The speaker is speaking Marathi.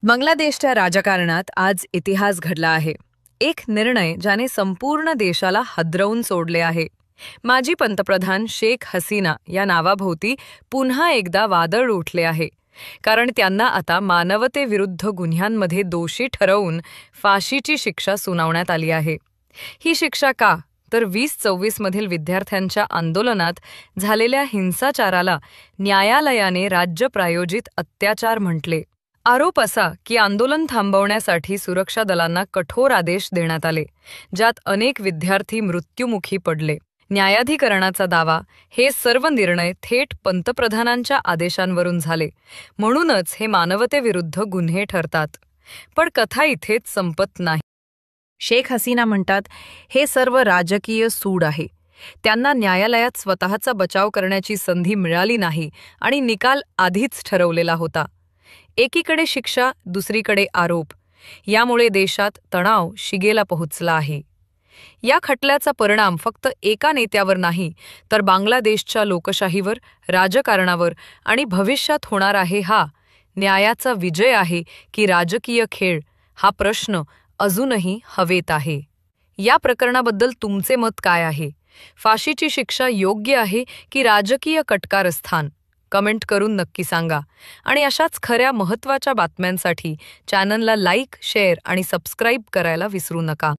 बांगलादेशच्या राजकारणात आज इतिहास घडला आहे. एक निर्णय ज्याने संपूर्ण देशाला हादरवून सोडले आहे. माजी पंतप्रधान शेख हसीना या नावाभोवती पुन्हा एकदा वादळ उठले आहे. कारण त्यांना आता मानवतेविरुद्ध गुन्ह्यांमध्ये दोषी ठरवून फाशीची शिक्षा सुनावण्यात आली आहे. ही शिक्षा का? तर 2024 मधील विद्यार्थ्यांच्या आंदोलनात झालेल्या हिंसाचाराला न्यायालयाने राज्य प्रायोजित अत्याचार म्हटले. आरोप असा की आंदोलन थांबवण्यासाठी सुरक्षा दलांना कठोर आदेश देण्यात आले, ज्यात अनेक विद्यार्थी मृत्युमुखी पडले. न्यायाधिकरणाचा दावा, हे सर्व निर्णय थेट पंतप्रधानांच्या आदेशांवरून झाले, म्हणूनच हे मानवतेविरुद्ध गुन्हे ठरतात. पण कथा इथेच संपत नाही. शेख हसीना म्हणतात, हे सर्व राजकीय सूड आहे. त्यांना न्यायालयात स्वतःचा बचाव करण्याची संधी मिळाली नाही आणि निकाल आधीच ठरवलेला होता. एकीकडे शिक्षा, दुसरीकडे आरोप. यामुळे देशात तणाव शिगेला पोहोचला आहे. या खटल्याचा परिणाम फक्त एका नेत्यावर नाही, तर बांगलादेशच्या लोकशाहीवर, राजकारणावर आणि भविष्यात होणार आहे. हा न्यायाचा विजय आहे की राजकीय खेळ? हा प्रश्न अजूनही हवेत आहे. या प्रकरणाबद्दल तुमचे मत काय आहे? फाशीची शिक्षा योग्य आहे की राजकीय कटकारस्थान? कमेंट करून नक्की सांगा. आणि अशाच खऱ्या महत्त्वाच्या बातम्यांसाठी चॅनलला लाईक, शेअर आणि सबस्क्राईब करायला विसरू नका.